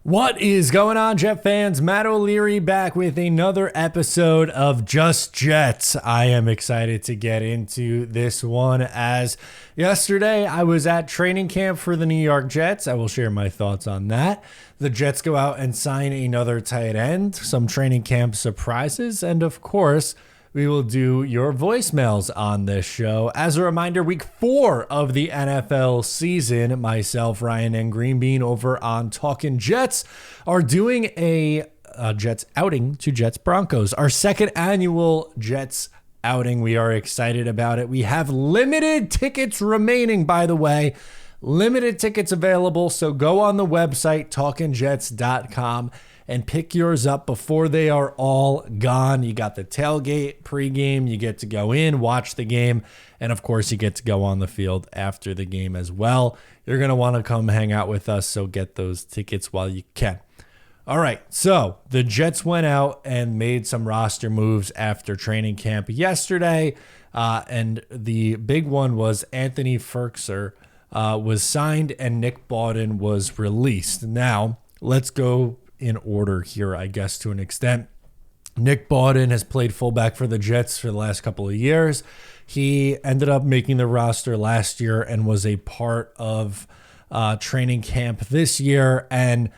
What is going on, Jet fans? Matt O'Leary back with another episode of Just Jets. I am excited to get into this one as yesterday I was at training camp for the New York Jets. I will share my thoughts on that. The Jets go out and sign another tight end, some training camp surprises, and of course, we will do your voicemails on this show. As a reminder, week 4 of the NFL season, myself, Ryan, and Green Bean over on Talkin' Jets are doing a Jets outing to Jets Broncos, our second annual Jets outing. We are excited about it. We have limited tickets remaining, by the way. Limited tickets available, so go on the website, talkinjets.com, and pick yours up before they are all gone. You got the tailgate pregame. You get to go in, watch the game, and of course, you get to go on the field after the game as well. You're going to want to come hang out with us, so get those tickets while you can. All right, so the Jets went out and made some roster moves after training camp yesterday, and the big one was Anthony Firkser was signed and Nick Bawden was released. Now, let's go in order here, I guess, to an extent. Nick Bawden has played fullback for the Jets for the last couple of years. He ended up making the roster last year and was a part of training camp this year. And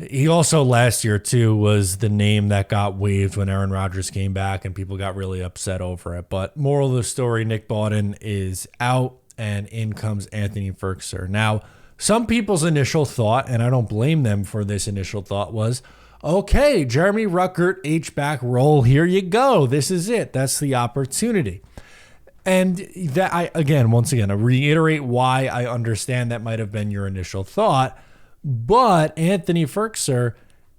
he also last year, too, was the name that got waived when Aaron Rodgers came back and people got really upset over it. But moral of the story, Nick Bawden is out and in comes Anthony Firkser. Now, some people's initial thought, and I don't blame them for this initial thought, was, okay, Jeremy Ruckert, H-back role, here you go. This is it. That's the opportunity. And that once again, I reiterate why I understand that might have been your initial thought, but Anthony Firkser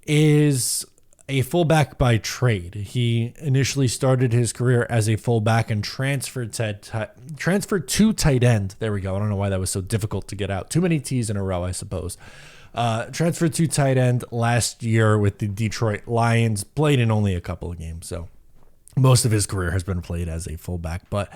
is a fullback by trade. He initially started his career as a fullback and transferred to tight end. There we go. I don't know why that was so difficult to get out. Too many T's in a row, I suppose. Transferred to tight end last year with the Detroit Lions. Played in only a couple of games, so most of his career has been played as a fullback. But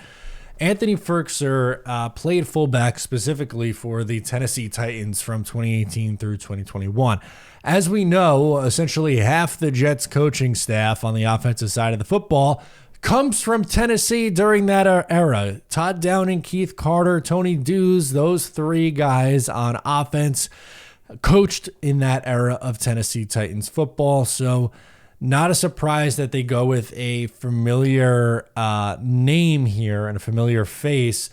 Anthony Firkser played fullback specifically for the Tennessee Titans from 2018 through 2021. As we know, essentially half the Jets coaching staff on the offensive side of the football comes from Tennessee during that era. Todd Downing, Keith Carter, Tony Dews, those three guys on offense coached in that era of Tennessee Titans football. So not a surprise that they go with a familiar name here and a familiar face,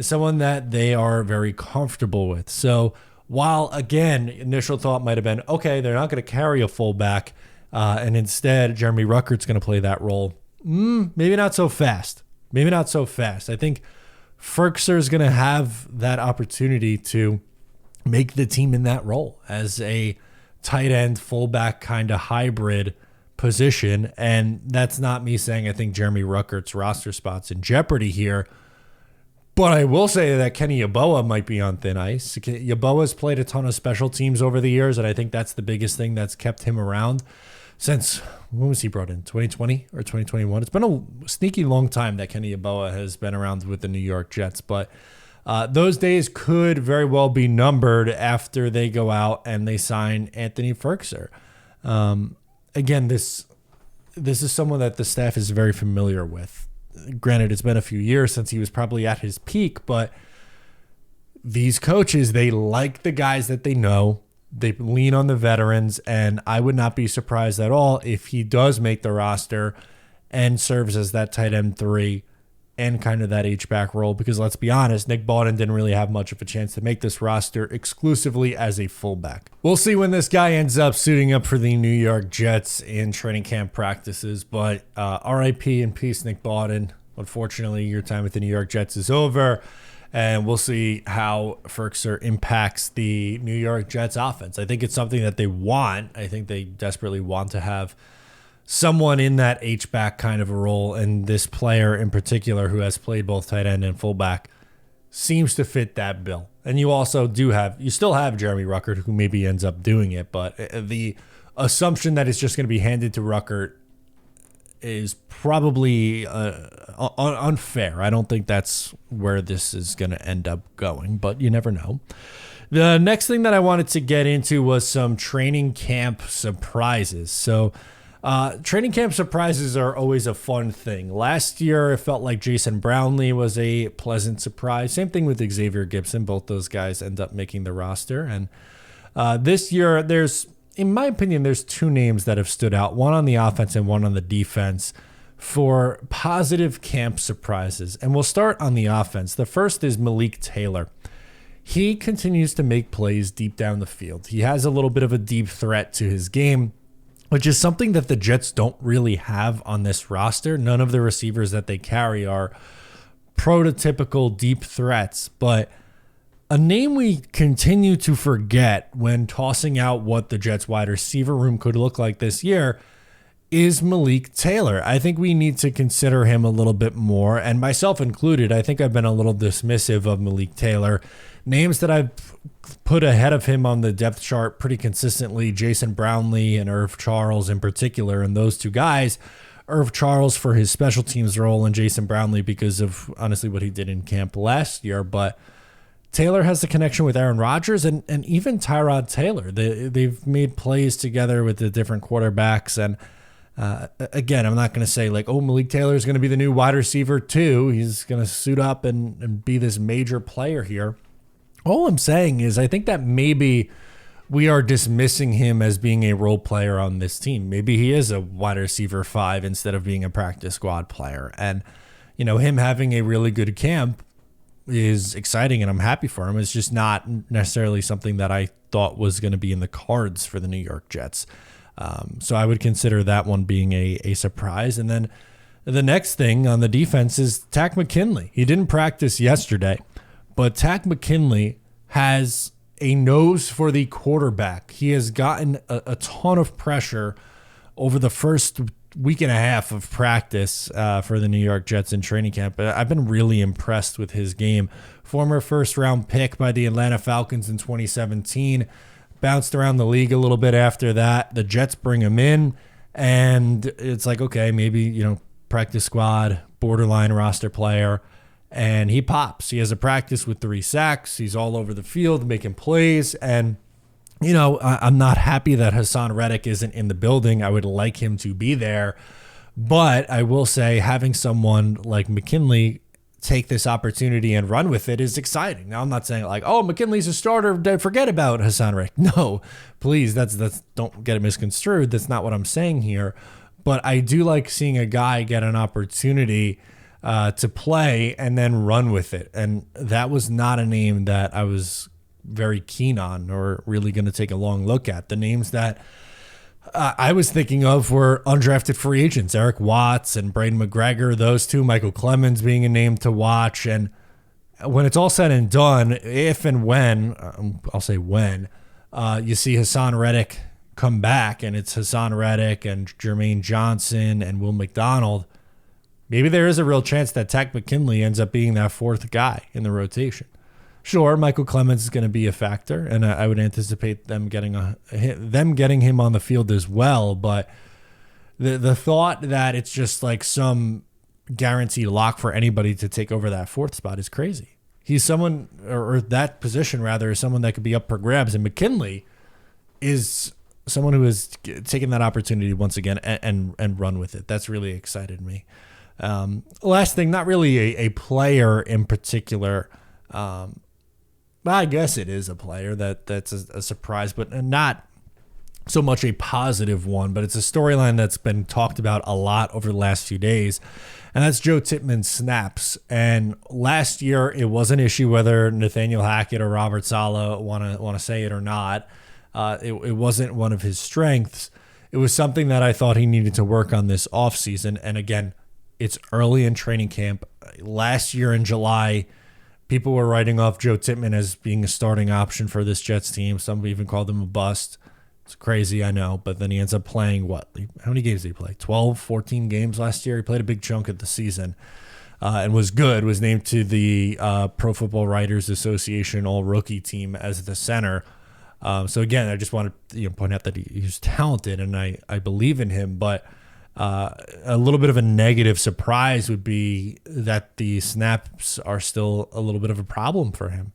someone that they are very comfortable with. So while, again, initial thought might have been, okay, they're not going to carry a fullback, and instead Jeremy Ruckert's going to play that role. Maybe not so fast. Maybe not so fast. I think Firkser is going to have that opportunity to make the team in that role as a tight end fullback kind of hybrid position. And that's not me saying I think Jeremy Ruckert's roster spot's in jeopardy here. But I will say that Kenny Yeboah might be on thin ice. Yeboah's played a ton of special teams over the years, and I think that's the biggest thing that's kept him around since, when was he brought in, 2020 or 2021? It's been a sneaky long time that Kenny Yeboah has been around with the New York Jets, but those days could very well be numbered after they go out and they sign Anthony Firkser. Again, this is someone that the staff is very familiar with. Granted, it's been a few years since he was probably at his peak, but these coaches, they like the guys that they know. They lean on the veterans, and I would not be surprised at all if he does make the roster and serves as that tight end 3 and kind of that H-back role, because let's be honest, Nick Bawden didn't really have much of a chance to make this roster exclusively as a fullback. We'll see when this guy ends up suiting up for the New York Jets in training camp practices, but RIP and peace, Nick Bawden. Unfortunately, your time with the New York Jets is over, and we'll see how Firkser impacts the New York Jets offense. I think it's something that they want. I think they desperately want to have someone in that H-back kind of a role, and this player in particular who has played both tight end and fullback seems to fit that bill. And you also still have Jeremy Ruckert, who maybe ends up doing it, but the assumption that it's just going to be handed to Ruckert is probably unfair. I don't think that's where this is going to end up going, but you never know. The next thing that I wanted to get into was some training camp surprises. So, training camp surprises are always a fun thing. Last year, it felt like Jason Brownlee was a pleasant surprise. Same thing with Xavier Gibson. Both those guys end up making the roster. And this year, in my opinion, there's two names that have stood out, one on the offense and one on the defense, for positive camp surprises. And we'll start on the offense. The first is Malik Taylor. He continues to make plays deep down the field. He has a little bit of a deep threat to his game, which is something that the Jets don't really have on this roster. None of the receivers that they carry are prototypical deep threats, but a name we continue to forget when tossing out what the Jets wide receiver room could look like this year is Malik Taylor. I think we need to consider him a little bit more, and myself included. I think I've been a little dismissive of Malik Taylor. Names that I've put ahead of him on the depth chart pretty consistently, Jason Brownlee and Irv Charles in particular, and those two guys, Irv Charles for his special teams role and Jason Brownlee because of honestly what he did in camp last year. But Taylor has the connection with Aaron Rodgers and even Tyrod Taylor. They've made plays together with the different quarterbacks. And again, I'm not going to say like, oh, Malik Taylor is going to be the new wide receiver too. He's going to suit up and be this major player here. All I'm saying is I think that maybe we are dismissing him as being a role player on this team. Maybe he is a wide receiver 5 instead of being a practice squad player. And, him having a really good camp is exciting and I'm happy for him. It's just not necessarily something that I thought was going to be in the cards for the New York Jets. So I would consider that one being a surprise. And then the next thing on the defense is Takk McKinley. He didn't practice yesterday, but Takk McKinley has a nose for the quarterback. He has gotten a ton of pressure over the first week and a half of practice for the New York Jets in training camp. I've been really impressed with his game. Former first-round pick by the Atlanta Falcons in 2017. Bounced around the league a little bit after that. The Jets bring him in, and it's like, okay, maybe, practice squad, borderline roster player. And he pops. He has a practice with 3 sacks. He's all over the field making plays. And, I'm not happy that Hassan Reddick isn't in the building. I would like him to be there. But I will say having someone like McKinley take this opportunity and run with it is exciting. Now, I'm not saying like, oh, McKinley's a starter, forget about Hassan Reddick. No, please, that's don't get it misconstrued. That's not what I'm saying here. But I do like seeing a guy get an opportunity to play and then run with it. And that was not a name that I was very keen on or really going to take a long look at. The names that I was thinking of were undrafted free agents, Eric Watts and Braden McGregor, those two, Michael Clemens being a name to watch. And when it's all said and done, if and when, I'll say when, you see Hassan Reddick come back and it's Hassan Reddick and Jermaine Johnson and Will McDonald, maybe there is a real chance that Takk McKinley ends up being that 4th guy in the rotation. Sure, Michael Clemens is going to be a factor, and I would anticipate them getting him on the field as well. But the thought that it's just like some guaranteed lock for anybody to take over that 4th spot is crazy. He's someone, or that position rather, is someone that could be up for grabs, and McKinley is someone who has taken that opportunity once again and run with it. That's really excited me. Last thing, not really a player in particular. I guess it is a player that's a surprise, but not so much a positive one. But it's a storyline that's been talked about a lot over the last few days, and that's Joe Tippmann's snaps. And last year, it was an issue whether Nathaniel Hackett or Robert Saleh want to say it or not. It wasn't one of his strengths. It was something that I thought he needed to work on this offseason. And again, it's early in training camp. Last year in July, people were writing off Joe Tippmann as being a starting option for this Jets team. Some even called him a bust. It's crazy, I know. But then he ends up playing what? How many games did he play? 12, 14 games last year? He played a big chunk of the season and was good. Was named to the Pro Football Writers Association All-Rookie team as the center. So again, I just want to point out that he's talented and I believe in him. But a little bit of a negative surprise would be that the snaps are still a little bit of a problem for him.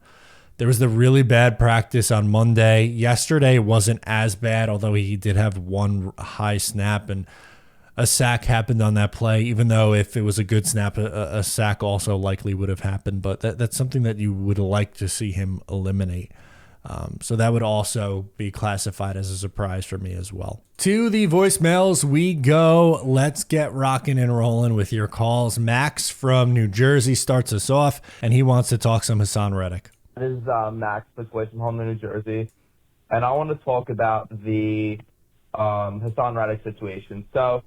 There was the really bad practice on Monday. Yesterday wasn't as bad, although he did have one high snap and a sack happened on that play, even though if it was a good snap, a sack also likely would have happened. But that's something that you would like to see him eliminate. So that would also be classified as a surprise for me as well. To the voicemails we go. Let's get rocking and rolling with your calls. Max from New Jersey starts us off, and he wants to talk some Hassan Ridgely. This is Max, this way from home in New Jersey, and I want to talk about the Hassan Ridgely situation. So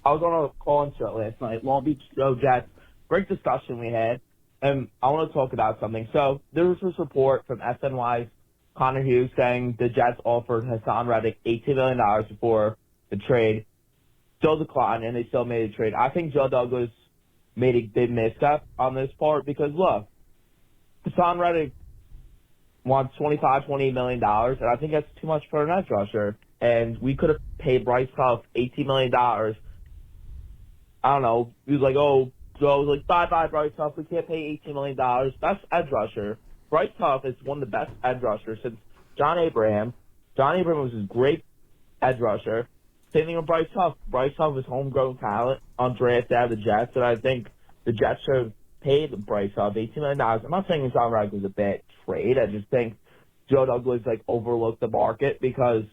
I was on a call-in show last night, Long Beach Jets. Great discussion we had, and I want to talk about something. So there was this report from SNY's Connor Hughes saying the Jets offered Hassan Ridgely $18 million before the trade. Still declined, and they still made a trade. I think Joe Douglas made a big misstep on this part because, look, Hassan Ridgely wants $28 million, and I think that's too much for an edge rusher. And we could have paid Bryce Huff $18 million. I don't know. He was like, oh, Joe was like, bye-bye, Bryce Huff. We can't pay $18 million. That's edge rusher. Bryce Huff is one of the best edge rushers since John Abraham. John Abraham was a great edge rusher. Same thing with Bryce Huff. Bryce Huff is homegrown talent, undrafted out of the Jets, and I think the Jets should have paid Bryce Huff $18 million. I'm not saying Hassan Ridgely was a bad trade. I just think Joe Douglas overlooked the market because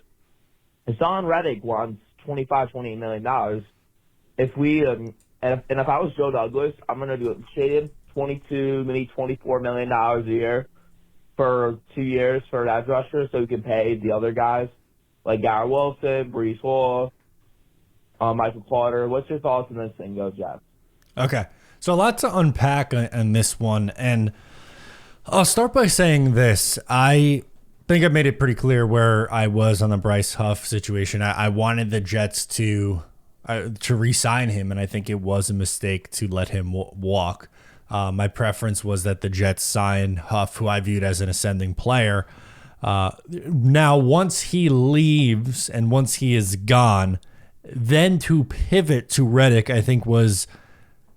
Hassan Ridgely wants $28 million. If we and if I was Joe Douglas, I'm gonna trade him $22, maybe $24 million a year for 2 years for an edge rusher, so we can pay the other guys like Garrett Wilson, Breece Hall, Michael Carter. What's your thoughts on this thing, go Jets? Okay. So a lot to unpack on this one, and I'll start by saying this. I think I made it pretty clear where I was on the Bryce Huff situation. I wanted the Jets to re-sign him, and I think it was a mistake to let him walk. My preference was that the Jets sign Huff, who I viewed as an ascending player. Now, once he leaves and once he is gone, then to pivot to Reddick, I think was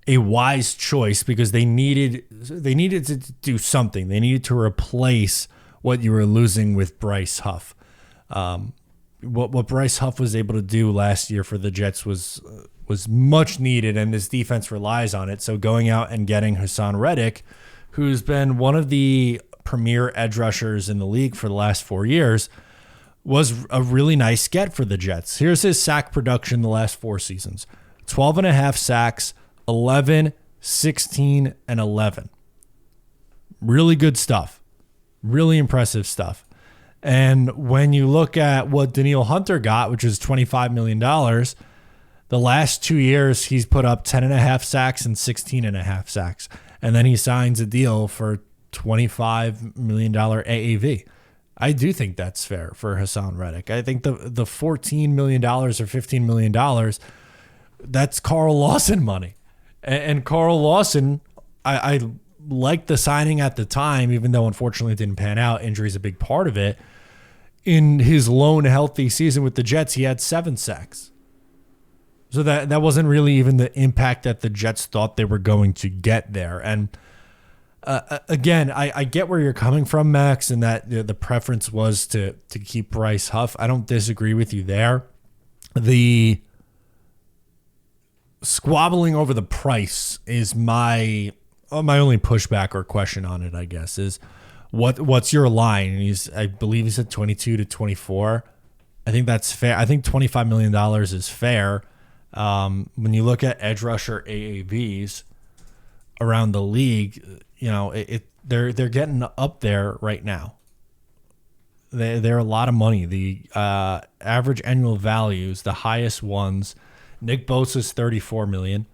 a wise choice because they needed to do something. They needed to replace what you were losing with Bryce Huff. What Bryce Huff was able to do last year for the Jets was much needed, and this defense relies on it. So going out and getting Hassan Ridgely, who's been one of the premier edge rushers in the league for the last 4 years, was a really nice get for the Jets. Here's his sack production the last 4 seasons. 12.5 sacks, 11, 16, and 11. Really good stuff. Really impressive stuff. And when you look at what Danielle Hunter got, which is $25 million, the last 2 years he's put up 10.5 sacks and 16.5 sacks. And then he signs a deal for $25 million AAV. I do think that's fair for Hassan Ridgely. I think the $14 million or $15 million, that's Carl Lawson money. And Carl Lawson, I liked the signing at the time, even though unfortunately it didn't pan out. Injury is a big part of it. In his lone healthy season with the Jets, he had 7 sacks. So that wasn't really even the impact that the Jets thought they were going to get there. And again, I get where you're coming from, Max, and that the preference was to keep Bryce Huff. I don't disagree with you there. The squabbling over the price is my only pushback or question on it, I guess, is what's your line? And I believe he said 22 to 24. I think that's fair. I think $25 million is fair. When you look at edge rusher AAVs around the league, they're getting up there right now. They're a lot of money. The average annual values, the highest ones, Nick Bosa's $34 million,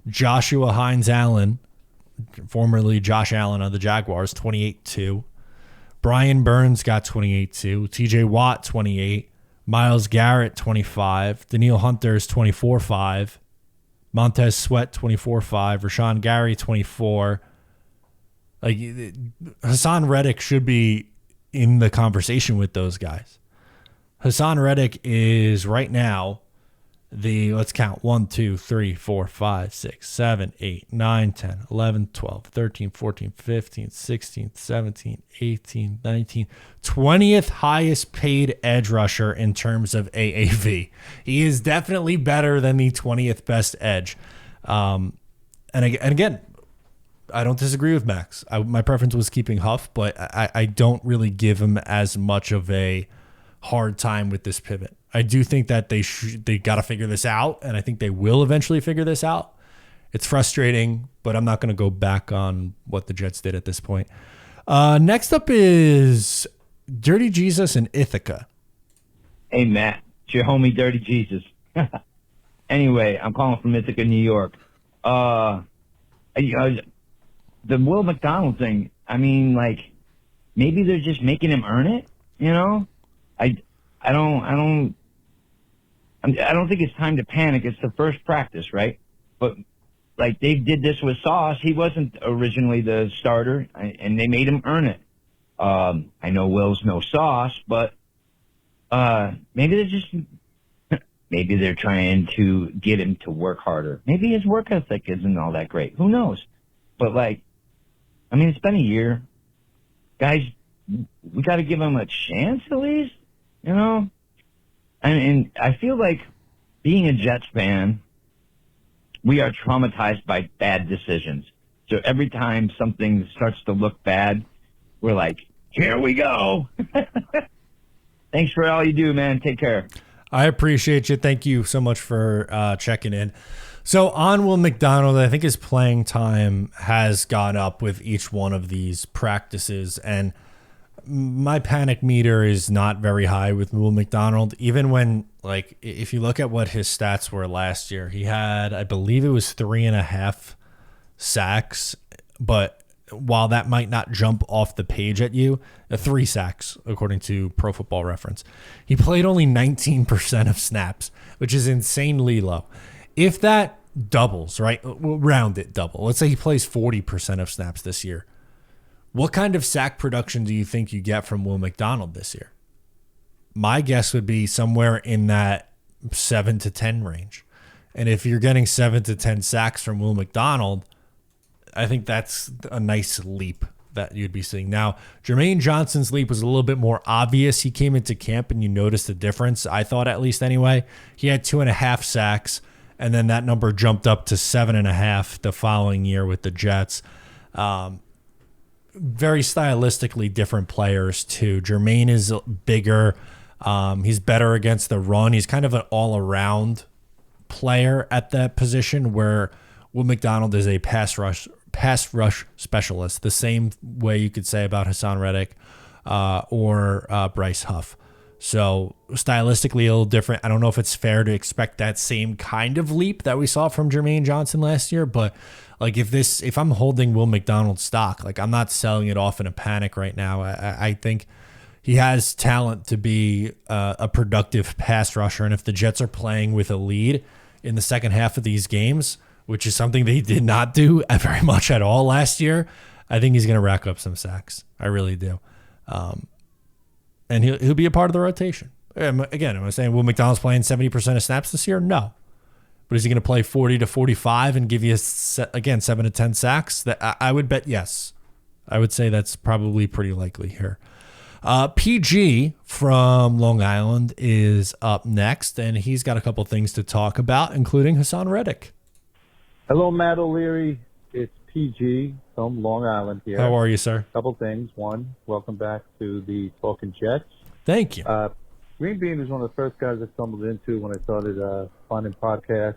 Joshua Hines-Allen, formerly Josh Allen of the Jaguars, 28.2. Brian Burns got 28.2. TJ Watt, 28. Myles Garrett, 25. Danielle Hunter's 24.5. Montez Sweat, 24.5. Rashawn Gary, 24. Hassan Ridgely should be in the conversation with those guys. Hassan Ridgely is right now let's count 1, 2, 3, 4, 5, 6, 7, 8, 9, 10, 11, 12, 13, 14, 15, 16, 17, 18, 19, 20th highest paid edge rusher in terms of AAV. He is definitely better than the 20th best edge. And again, I don't disagree with Max. My preference was keeping Huff, but I don't really give him as much of a hard time with this pivot. I do think that they got to figure this out, and I think they will eventually figure this out. It's frustrating, but I'm not going to go back on what the Jets did at this point. Next up is Dirty Jesus and Ithaca. Hey, Matt. It's your homie, Dirty Jesus. Anyway, I'm calling from Ithaca, New York. The Will McDonald thing, I mean, like, maybe they're just making him earn it, you know? I don't think it's time to panic. It's the first practice, right? But like they did this with Sauce. He wasn't originally the starter, and they made him earn it. I know Will's no Sauce, but maybe they're trying to get him to work harder. Maybe his work ethic isn't all that great. Who knows? But like, I mean, it's been a year, guys. We got to give him a chance at least, you know. And I feel like being a Jets fan, we are traumatized by bad decisions. So every time something starts to look bad, we're like, here we go. Thanks for all you do, man. Take care. I appreciate you. Thank you so much for checking in. So on Will McDonald, I think his playing time has gone up with each one of these practices, and my panic meter is not very high with Will McDonald. Even when, like, if you look at what his stats were last year, he had, I believe it was 3.5 sacks, but while that might not jump off the page at you, 3 sacks, according to Pro Football Reference. He played only 19% of snaps, which is insanely low. If that doubles, right, we'll round it double. Let's say he plays 40% of snaps this year. What kind of sack production do you think you get from Will McDonald this year? My guess would be somewhere in that 7 to 10 range. And if you're getting 7 to 10 sacks from Will McDonald, I think that's a nice leap that you'd be seeing. Now, Jermaine Johnson's leap was a little bit more obvious. He came into camp and you noticed the difference, I thought, at least anyway. He had 2.5 sacks, and then that number jumped up to 7.5 the following year with the Jets. Very stylistically different players too. Jermaine is bigger. He's better against the run. He's kind of an all-around player at that position, where Will McDonald is a pass rush specialist, the same way you could say about Hassan Ridgely or Bryce Huff. So stylistically a little different. I don't know if it's fair to expect that same kind of leap that we saw from Jermaine Johnson last year, but like if I'm holding Will McDonald stock, like I'm not selling it off in a panic right now. I think he has talent to be a productive pass rusher, and if the Jets are playing with a lead in the second half of these games, which is something they did not do very much at all last year, I think he's going to rack up some sacks. I really do. And he'll be a part of the rotation. Again, am I saying Will McDonald's playing 70% of snaps this year? No. But is he going to play 40 to 45 and give you, again, 7 to 10 sacks? I would bet yes. I would say that's probably pretty likely here. PG from Long Island is up next, and he's got a couple things to talk about, including Hassan Ridgely. Hello, Matt O'Leary. It's PG from Long Island here. How are you, sir? Couple things. One, welcome back to the Talking Jets. Thank you. Green Bean was one of the first guys I stumbled into when I started finding podcasts.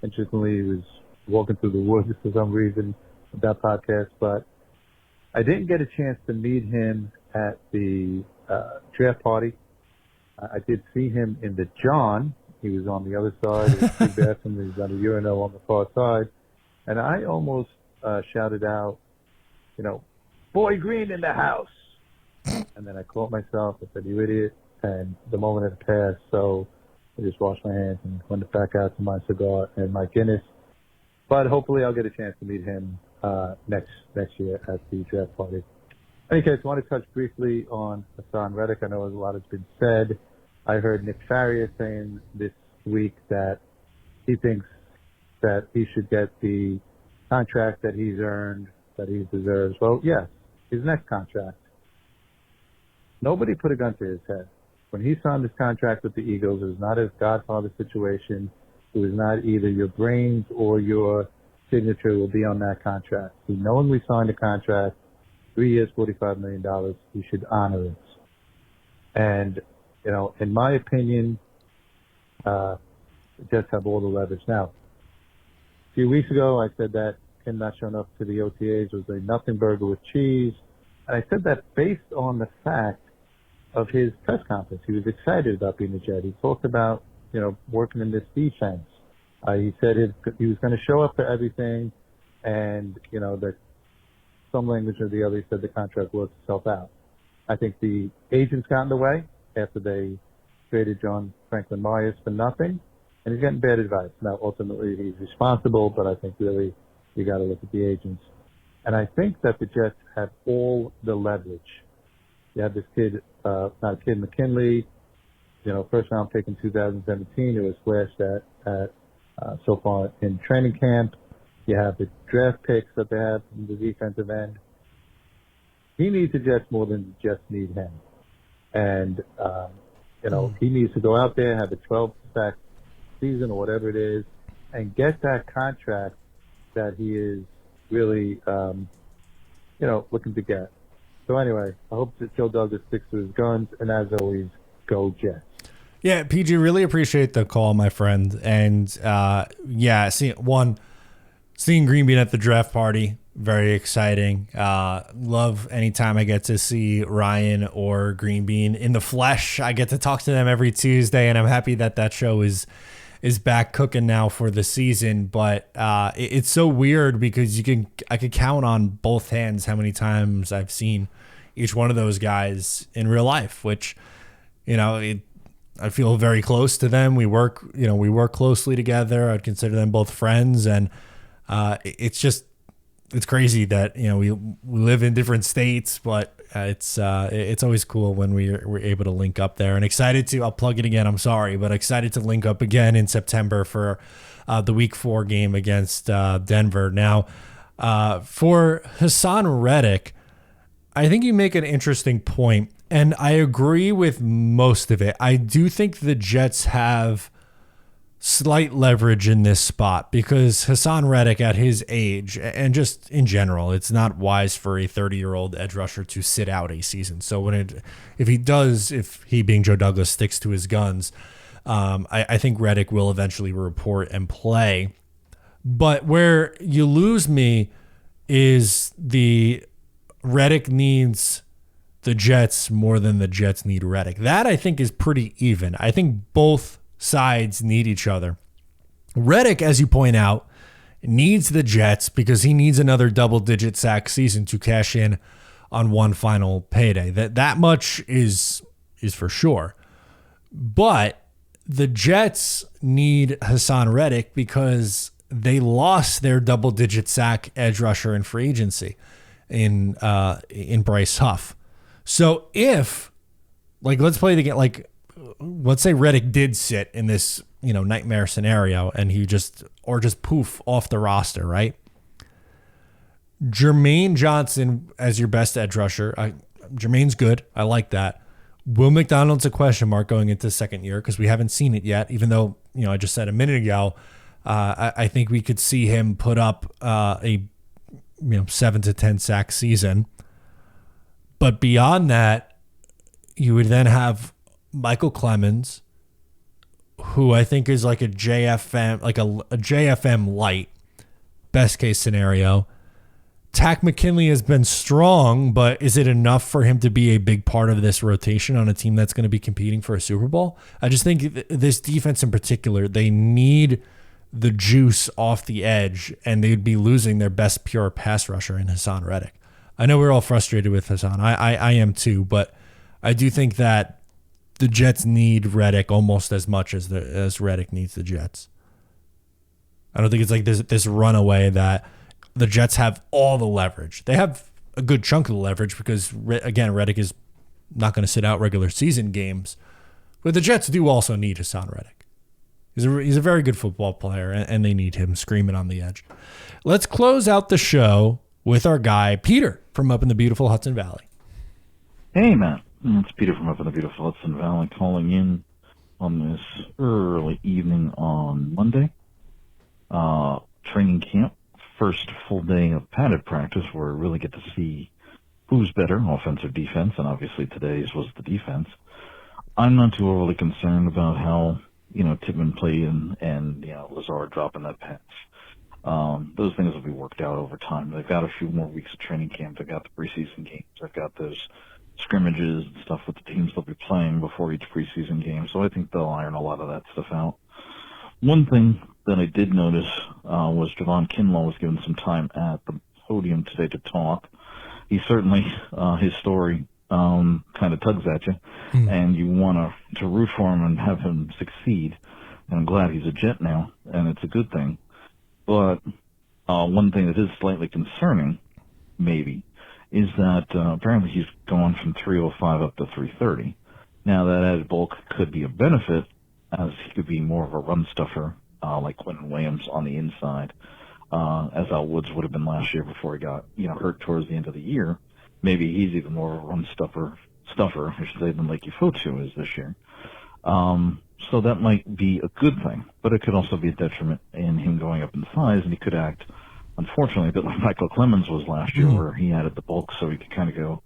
Interestingly, he was walking through the woods for some reason with that podcast, but I didn't get a chance to meet him at the draft party. I did see him in the John. He was on the other side of the bathroom. He was on the urinal on the far side. And I almost shouted out, Boy Green in the house. And then I caught myself. I said, you idiot. And the moment had passed, so I just washed my hands and went back out to my cigar and my Guinness. But hopefully I'll get a chance to meet him next year at the draft party. In any case, I want to touch briefly on Hassan Ridgely. I know a lot has been said. I heard Nick Farrier saying this week that he thinks that he should get the contract that he's earned, that he deserves. Well, yes, his next contract. Nobody put a gun to his head. When he signed this contract with the Eagles, it was not a Godfather situation. It was not either your brains or your signature will be on that contract. He knowingly signed a contract, 3 years, $45 million. He should honor it. And, you know, in my opinion, the Jets have all the leverage. Now, a few weeks ago, I said that him not showing up to the OTAs was a nothing burger with cheese. And I said that based on the fact of his press conference. He was excited about being a Jet. He talked about, you know, working in this defense. He said he was going to show up for everything, and, you know, that some language or the other, he said the contract works itself out. I think the agents got in the way after they traded John Franklin Myers for nothing, and he's getting bad advice. Now, ultimately, he's responsible, but I think really you got to look at the agents. And I think that the Jets have all the leverage. You have this kid, McKinley, you know, first round pick in 2017. It was flashed at so far in training camp. You have the draft picks that they have from the defensive end. He needs the Jets more than the Jets need him. And, you know, he needs to go out there, have a 12-sack season or whatever it is, and get that contract that he is really, you know, looking to get. So anyway, I hope that Joe Douglas sticks to his guns, and as always, go Jets. Yeah, PG, really appreciate the call, my friend. And yeah, seeing Green Bean at the draft party, very exciting. Love anytime I get to see Ryan or Green Bean in the flesh. I get to talk to them every Tuesday, and I'm happy that show is back cooking now for the season. But it's so weird because I could count on both hands how many times I've seen each one of those guys in real life, which, you know, I feel very close to them. We work closely together. I'd consider them both friends, and it's crazy that, you know, we live in different states, but it's always cool when we're able to link up there. And excited to, I'll plug it again, I'm sorry, but excited to link up again in September for the Week 4 game against Denver. Now, for Hassan Reddick, I think you make an interesting point, and I agree with most of it. I do think the Jets have slight leverage in this spot because Hassan Reddick at his age, and just in general, it's not wise for a 30-year-old edge rusher to sit out a season. So if he being Joe Douglas sticks to his guns, I think Reddick will eventually report and play. But where you lose me is the Reddick needs the Jets more than the Jets need Reddick. That I think is pretty even. I think both sides need each other. Reddick, as you point out, needs the Jets because he needs another double-digit sack season to cash in on one final payday. That much is for sure. But the Jets need Hassan Reddick because they lost their double-digit sack edge rusher in free agency in Bryce Huff. So if, like, let's play the game, like, let's say Reddick did sit in this, you know, nightmare scenario and he just poof off the roster, right? Jermaine Johnson as your best edge rusher. Jermaine's good. I like that. Will McDonald's a question mark going into second year because we haven't seen it yet, even though, you know, I just said a minute ago, I think we could see him put up a 7 to 10 sack season. But beyond that, you would then have Michael Clemens, who I think is like a JFM, like a JFM light, best case scenario. Tack McKinley has been strong, but is it enough for him to be a big part of this rotation on a team that's going to be competing for a Super Bowl? I just think this defense in particular, they need the juice off the edge, and they'd be losing their best pure pass rusher in Hassan Reddick. I know we're all frustrated with Hassan. I am too, but I do think that the Jets need Reddick almost as much as Reddick needs the Jets. I don't think it's like this runaway that the Jets have all the leverage. They have a good chunk of the leverage because, again, Reddick is not going to sit out regular season games. But the Jets do also need Hassan Reddick. He's a very good football player, and they need him screaming on the edge. Let's close out the show with our guy, Peter, from up in the beautiful Hudson Valley. Hey, Matt. It's Peter from up in the beautiful Hudson Valley calling in on this early evening on Monday. Training camp, first full day of padded practice where we really get to see who's better, offense or defense, and obviously today's was the defense. I'm not too overly concerned about how, Tippmann played and Lazard dropping that pass. Those things will be worked out over time. They've got a few more weeks of training camp. They've got the preseason games. They've got those scrimmages and stuff with the teams they'll be playing before each preseason game. So I think they'll iron a lot of that stuff out. One thing that I did notice was Javon Kinlaw was given some time at the podium today to talk. He certainly, his story kind of tugs at you, and you want to root for him and have him succeed. And I'm glad he's a Jet now, and it's a good thing. But one thing that is slightly concerning, maybe, is that apparently he's gone from 305 up to 330. Now, that added bulk could be a benefit, as he could be more of a run stuffer, like Quentin Williams on the inside, as Al Woods would have been last year before he got hurt towards the end of the year. Maybe he's even more of a run stuffer, I should say, than Lake Ufotu is this year. So that might be a good thing, but it could also be a detriment in him going up in size, and he could act, unfortunately, a bit like Michael Clemens was last year, where he added the bulk so he could kind of go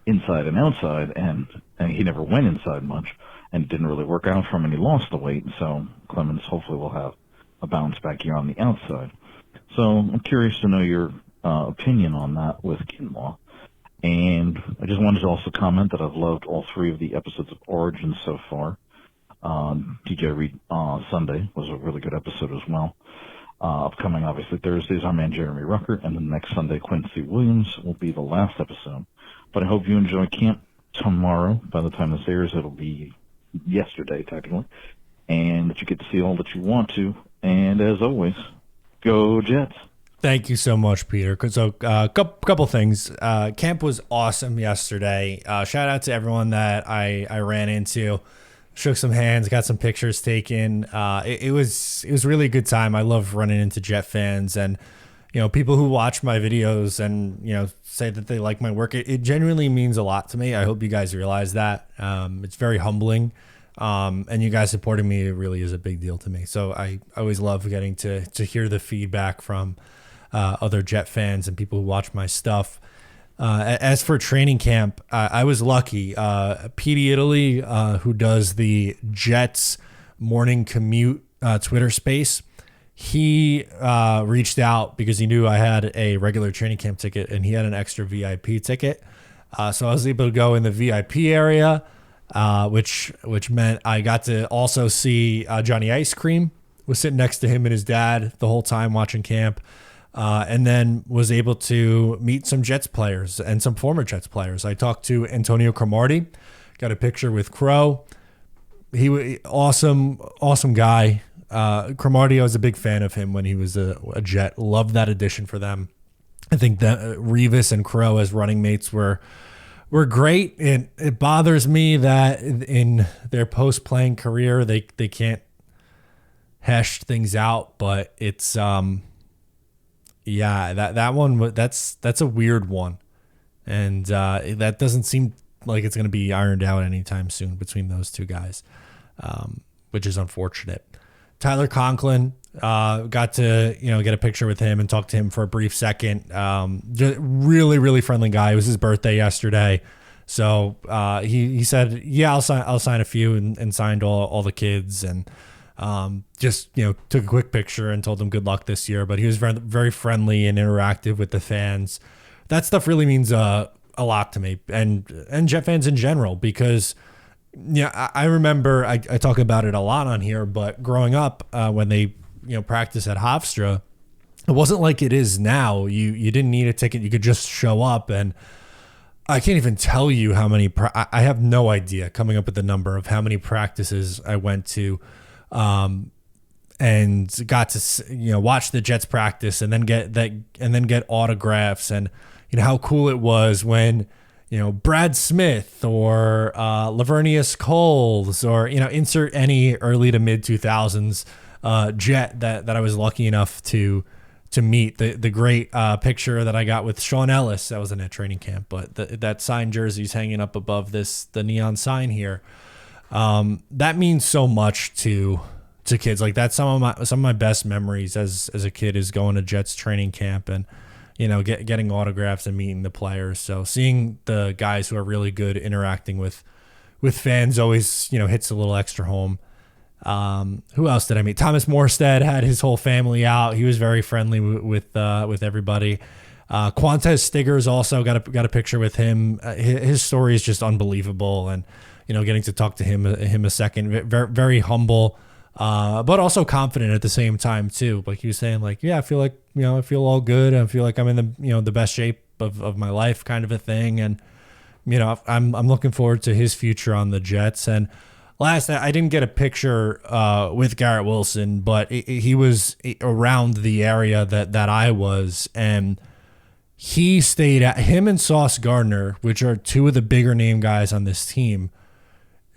inside and outside, and he never went inside much, and it didn't really work out for him, and he lost the weight, so Clemens hopefully will have a bounce back here on the outside. So I'm curious to know your opinion on that with Kinlaw. And I just wanted to also comment that I've loved all three of the episodes of Origins so far. DJ Reed Sunday was a really good episode as well. Upcoming, obviously, Thursdays, our man Jeremy Rucker, and then next Sunday, Quincy Williams will be the last episode. But I hope you enjoy camp tomorrow. By the time this airs, it'll be yesterday, technically, and that you get to see all that you want to. And as always, go Jets. Thank you so much, Peter. So couple things. Camp was awesome yesterday. Shout out to everyone that I ran into. Shook some hands, got some pictures taken. It was really a good time. I love running into Jet fans and people who watch my videos and say that they like my work. It genuinely means a lot to me. I hope you guys realize that. It's very humbling. And you guys supporting me really is a big deal to me. So I always love getting to hear the feedback from other Jet fans and people who watch my stuff. As for training camp, I was lucky. Petey Italy, who does the Jets morning commute Twitter space, he reached out because he knew I had a regular training camp ticket and he had an extra VIP ticket. So I was able to go in the VIP area, which meant I got to also see Johnny Ice Cream was sitting next to him and his dad the whole time watching camp. And then was able to meet some Jets players and some former Jets players. I talked to Antonio Cromartie, got a picture with Crow. He was awesome guy. Cromartie, I was a big fan of him when he was a Jet. Loved that addition for them. I think that Revis and Crow as running mates were great. And it bothers me that in their post-playing career, they can't hash things out, but it's yeah, that one, that's a weird one. And that doesn't seem like it's going to be ironed out anytime soon between those two guys, which is unfortunate. Tyler Conlin, got to get a picture with him and talk to him for a brief second. Just really, really friendly guy. It was his birthday yesterday. So he said, yeah, I'll sign a few, and signed all the kids, and just took a quick picture and told them good luck this year. But he was very, very friendly and interactive with the fans. That stuff really means a lot to me and Jet fans in general, because I remember I talk about it a lot on here, but growing up when they practice at Hofstra, it wasn't like it is now. You didn't need a ticket. You could just show up, and I can't even tell you how many I have no idea coming up with the number of how many practices I went to. And got to watch the Jets practice and then get autographs, and how cool it was when Brad Smith or Lavernius Coles, or, insert any early to mid 2000s Jet that I was lucky enough to meet. The great picture that I got with Sean Ellis, that wasn't at training camp, but that signed jersey's hanging up above the neon sign here. That means so much to kids. Like, that's some of my best memories as a kid, is going to Jets training camp and getting autographs and meeting the players. So seeing the guys who are really good interacting with fans always hits a little extra home. Who else did I meet? Thomas Morstead had his whole family out. He was very friendly with everybody. Quantz Stiggers also got a picture with him. His story is just unbelievable, and getting to talk to him a second. Very, very humble, but also confident at the same time too. Like he was saying, like, yeah, I feel like I feel all good. I feel like I'm in the best shape of my life, kind of a thing. And I'm looking forward to his future on the Jets. And last, I didn't get a picture with Garrett Wilson, but he was around the area that I was, and he stayed at him and Sauce Gardner, which are two of the bigger name guys on this team.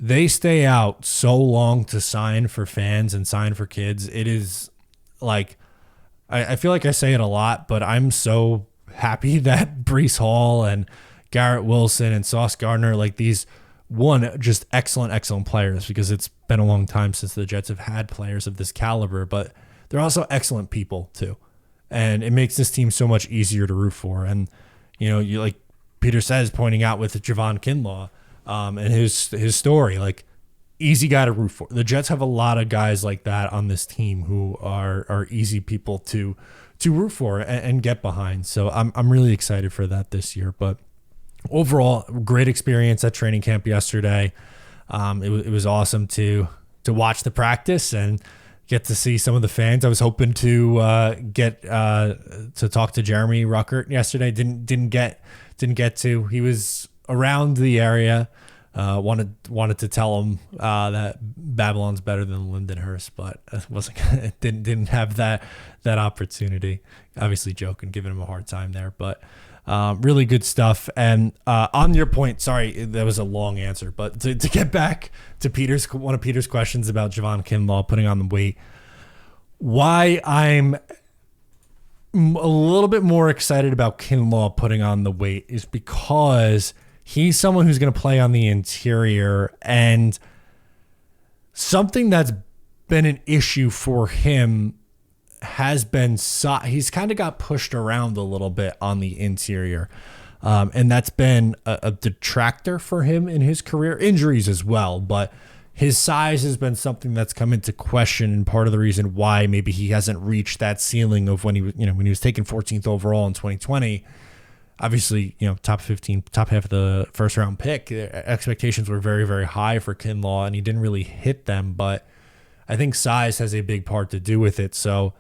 They stay out so long to sign for fans and sign for kids. It is like, I feel like I say it a lot, but I'm so happy that Breece Hall and Garrett Wilson and Sauce Gardner, like these, just excellent players, because it's been a long time since the Jets have had players of this caliber, but they're also excellent people too. And it makes this team so much easier to root for. And, you like Peter says, pointing out with Javon Kinlaw, and his story, like, easy guy to root for. The Jets have a lot of guys like that on this team who are easy people to root for and get behind. So I'm really excited for that this year. But overall, great experience at training camp yesterday. It was awesome to watch the practice and get to see some of the fans. I was hoping to get to talk to Jeremy Ruckert yesterday. Didn't get to. He was around the area. Wanted to tell him that Babylon's better than Lindenhurst, but didn't have that opportunity. Obviously joking, giving him a hard time there, but really good stuff. And on your point, sorry, that was a long answer, but to get back to one of Peter's questions about Javon Kinlaw putting on the weight, why I'm a little bit more excited about Kinlaw putting on the weight is because he's someone who's going to play on the interior, and something that's been an issue for him has been he's kind of got pushed around a little bit on the interior. And that's been a detractor for him in his career. Injuries as well, but his size has been something that's come into question, and part of the reason why maybe he hasn't reached that ceiling of when he was taken 14th overall in 2020. Obviously, top 15, top half of the first round pick. Expectations were very, very high for Kinlaw, and he didn't really hit them. But I think size has a big part to do with it. So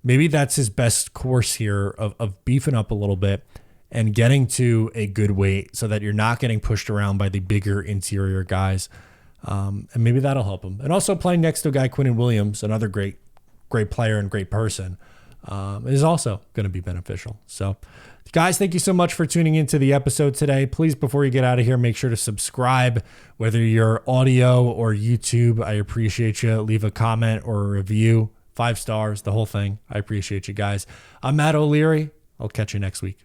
maybe that's his best course here of beefing up a little bit and getting to a good weight so that you're not getting pushed around by the bigger interior guys. And maybe that'll help him. And also playing next to a guy, Quinnen Williams, another great player and great person, is also going to be beneficial. So, guys, thank you so much for tuning into the episode today. Please, before you get out of here, make sure to subscribe, whether you're audio or YouTube. I appreciate you. Leave a comment or a review. 5 stars, the whole thing. I appreciate you guys. I'm Matt O'Leary. I'll catch you next week.